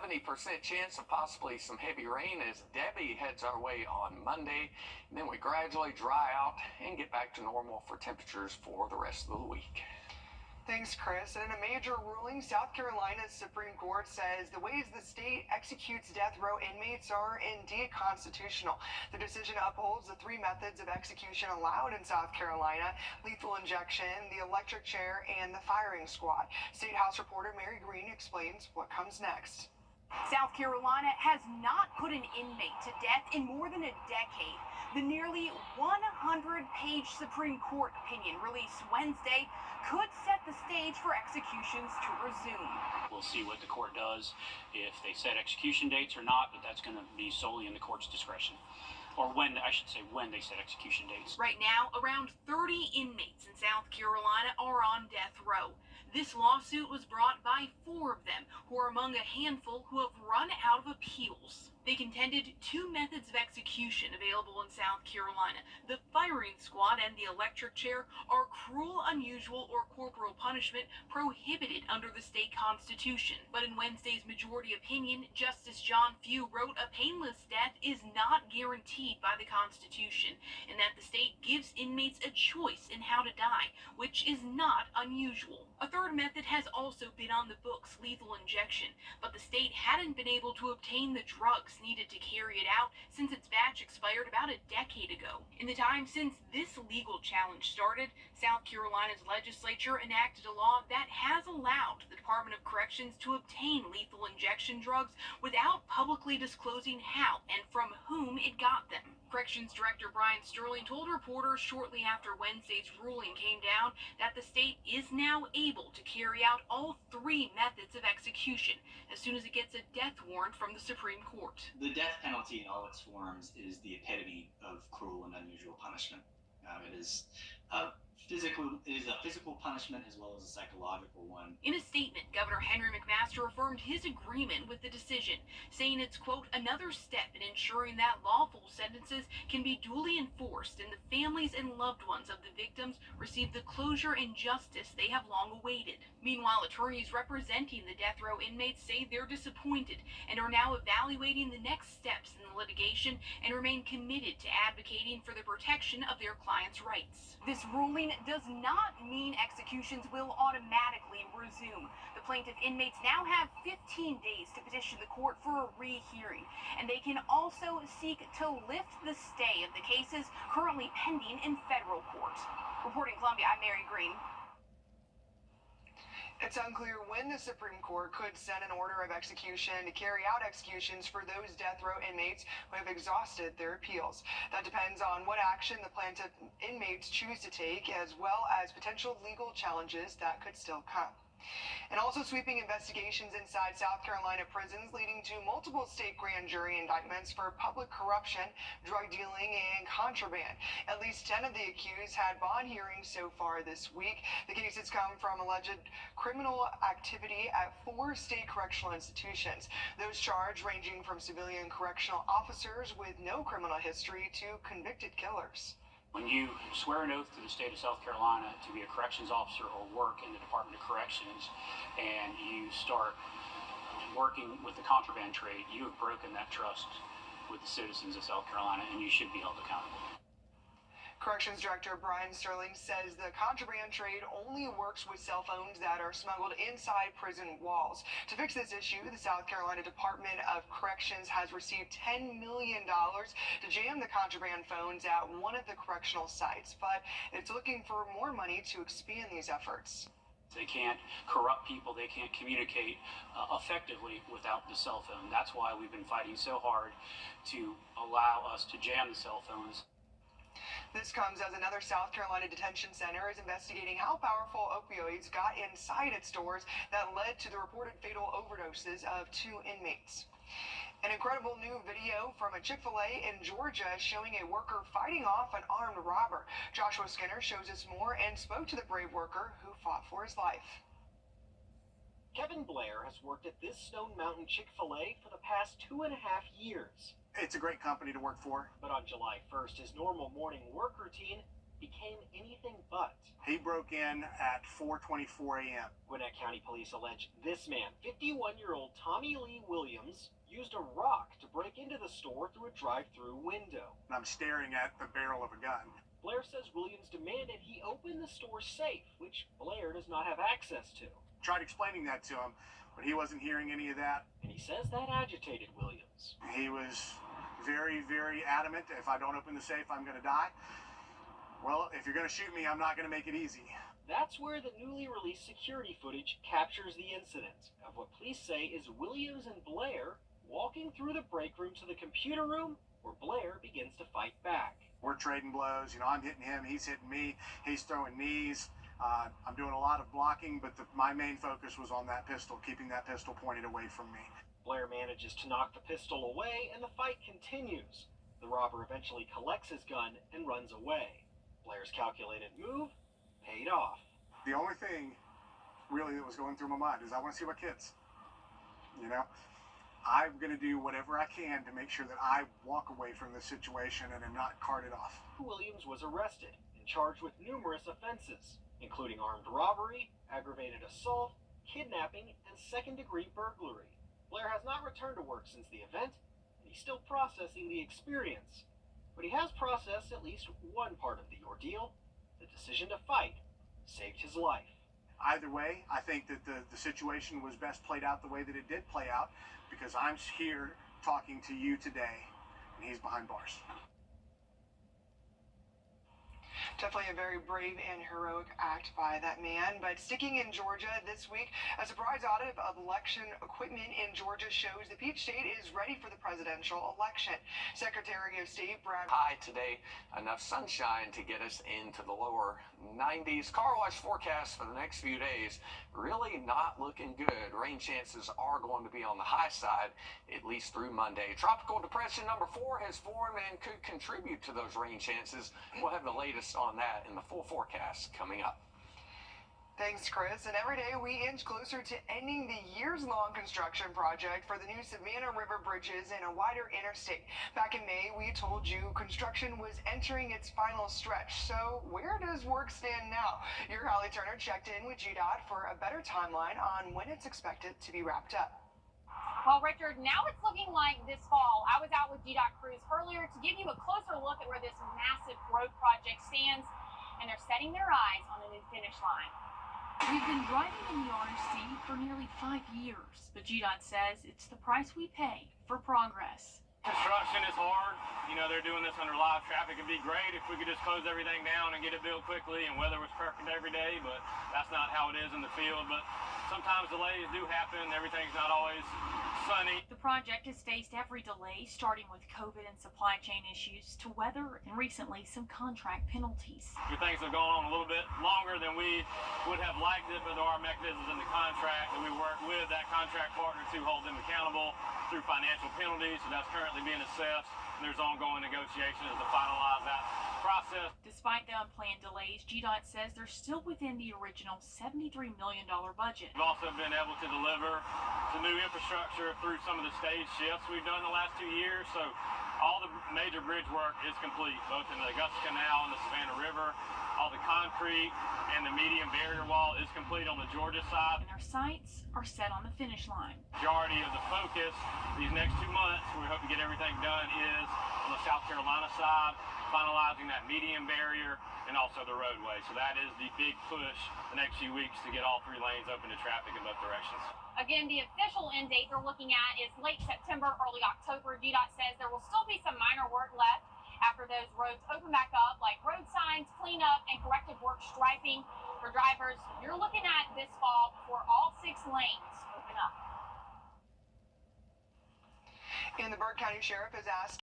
70% chance of possibly some heavy rain as Debbie heads our way on Monday. And then we gradually dry out and get back to normal for temperatures for the rest of the week. Thanks, Chris. In a major ruling, South Carolina's Supreme Court says the ways the state executes death row inmates are indeed constitutional. The decision upholds the three methods of execution allowed in South Carolina: lethal injection, the electric chair, and the firing squad. State House reporter Mary Green explains what comes next. South Carolina has not put an inmate to death in more than a decade. The nearly 100-page Supreme Court opinion released Wednesday could set the stage for executions to resume. We'll see what the court does, if they set execution dates or not, but that's going to be solely in the court's discretion. Or when they set execution dates. Right now, around 30 inmates in South Carolina are on death row. This lawsuit was brought by 4 of them, who are among a handful who have run out of appeals. They contended 2 methods of execution available in South Carolina. The firing squad and the electric chair are cruel, unusual, or corporal punishment prohibited under the state constitution. But in Wednesday's majority opinion, Justice John Few wrote a painless death is not guaranteed by the Constitution, and that the state gives inmates a choice in how to die, which is not unusual. A third method has also been on the books, lethal injection, but the state hadn't been able to obtain the drugs needed to carry it out since its batch expired about a decade ago. In the time since this legal challenge started, South Carolina's legislature enacted a law that has allowed the Department of Corrections to obtain lethal injection drugs without publicly disclosing how and from whom it got them. Corrections Director Brian Sterling told reporters shortly after Wednesday's ruling came down that the state is now able to carry out all 3 methods of execution as soon as it gets a death warrant from the Supreme Court. The death penalty in all its forms is the epitome of cruel and unusual punishment. It is a physical punishment as well as a psychological one. In a statement, Governor Henry McMaster affirmed his agreement with the decision, saying it's, quote, another step in ensuring that lawful sentences can be duly enforced and the families and loved ones of the victims receive the closure and justice they have long awaited. Meanwhile, attorneys representing the death row inmates say they're disappointed and are now evaluating the next steps in the litigation and remain committed to advocating for the protection of their clients' rights. This ruling does not mean executions will automatically resume. The plaintiff inmates now have 15 days to petition the court for a rehearing, and they can also seek to lift the stay of the cases currently pending in federal court. Reporting Columbia, I'm Mary Green. It's unclear when the Supreme Court could send an order of execution to carry out executions for those death row inmates who have exhausted their appeals. That depends on what action the plaintiff inmates choose to take, as well as potential legal challenges that could still come. And also sweeping investigations inside South Carolina prisons leading to multiple state grand jury indictments for public corruption, drug dealing, and contraband. At least 10 of the accused had bond hearings so far this week. The cases come from alleged criminal activity at 4 state correctional institutions. Those charged ranging from civilian correctional officers with no criminal history to convicted killers. When you swear an oath to the state of South Carolina to be a corrections officer or work in the Department of Corrections, and you start working with the contraband trade, you have broken that trust with the citizens of South Carolina, and you should be held accountable. Corrections Director Brian Sterling says the contraband trade only works with cell phones that are smuggled inside prison walls. To fix this issue, the South Carolina Department of Corrections has received $10 million to jam the contraband phones at one of the correctional sites, but it's looking for more money to expand these efforts. They can't corrupt people, they can't communicate effectively without the cell phone. That's why we've been fighting so hard to allow us to jam the cell phones. This comes as another South Carolina detention center is investigating how powerful opioids got inside its stores that led to the reported fatal overdoses of 2 inmates. An incredible new video from a Chick-fil-A in Georgia showing a worker fighting off an armed robber. Joshua Skinner shows us more and spoke to the brave worker who fought for his life. Kevin Blair has worked at this Stone Mountain Chick-fil-A for the past 2.5 years. It's a great company to work for. But on July 1st, his normal morning work routine became anything but. He broke in at 4:24 a.m. Gwinnett County Police allege this man, 51-year-old Tommy Lee Williams, used a rock to break into the store through a drive-through window. And I'm staring at the barrel of a gun. Blair says Williams demanded he open the store safe, which Blair does not have access to. Tried explaining that to him, but he wasn't hearing any of that. And he says that agitated Williams. He was very, very adamant, if I don't open the safe, I'm going to die. Well, if you're going to shoot me, I'm not going to make it easy. That's where the newly released security footage captures the incident of what police say is Williams and Blair walking through the break room to the computer room, where Blair begins to fight back. We're trading blows. I'm hitting him, he's hitting me, he's throwing knees. I'm doing a lot of blocking, but my main focus was on that pistol, keeping that pistol pointed away from me. Blair manages to knock the pistol away, and the fight continues. The robber eventually collects his gun and runs away. Blair's calculated move paid off. The only thing really that was going through my mind is I want to see my kids. I'm going to do whatever I can to make sure that I walk away from this situation and am not carted off. Williams was arrested and charged with numerous offenses, including armed robbery, aggravated assault, kidnapping, and second-degree burglary. Blair has not returned to work since the event, and he's still processing the experience. But he has processed at least one part of the ordeal. The decision to fight saved his life. Either way, I think that the situation was best played out the way that it did play out, because I'm here talking to you today, and he's behind bars. Definitely a very brave and heroic act by that man. But sticking in Georgia this week, a surprise audit of election equipment in Georgia shows the Peach State is ready for the presidential election. Secretary of State Brad High today, enough sunshine to get us into the lower 90s. Car wash forecast for the next few days really not looking good. Rain chances are going to be on the high side at least through Monday. Tropical depression number 4 has formed and could contribute to those rain chances. We'll have the latest on that in the full forecast coming up. Thanks, Chris. And every day we inch closer to ending the years-long construction project for the new Savannah River bridges and a wider interstate. Back in May, we told you construction was entering its final stretch. So where does work stand now? Your Holly Turner checked in with GDOT for a better timeline on when it's expected to be wrapped up. Well, Richard, now it's looking like this fall. I was out with GDOT crews earlier to give you a closer look at where this massive road project stands, and they're setting their eyes on a new finish line. We've been driving in the RC for nearly 5 years, but GDOT says it's the price we pay for progress. Construction is hard. They're doing this under live traffic. It'd be great if we could just close everything down and get it built quickly and weather was perfect every day, but that's not how it is in the field. But sometimes delays do happen. Everything's not always sunny. The project has faced every delay, starting with COVID and supply chain issues to weather and recently some contract penalties. Things have gone on a little bit longer than we would have liked it, but there are mechanisms in the contract that we work with that contract partner to hold them accountable through financial penalties. So that's currently being assessed, and there's ongoing negotiations to finalize that process. Despite the unplanned delays, GDOT says they're still within the original $73 million budget. We've also been able to deliver some new infrastructure through some of the stage shifts we've done the last 2 years. So all the major bridge work is complete, both in the Augusta Canal and the Savannah River. All the concrete and the medium barrier wall is complete on the Georgia side. And our sights are set on the finish line. Majority of the focus these next 2 months, we hope to get everything done, is on the South Carolina side, finalizing that medium barrier and also the roadway. So that is the big push the next few weeks to get all 3 lanes open to traffic in both directions. Again, the official end date they're looking at is late September, early October. GDOT says there will still be some minor work left after those roads open back up, like road signs, cleanup, and corrective work striping for drivers. You're looking at this fall before all 6 lanes open up. And the Burke County Sheriff has asked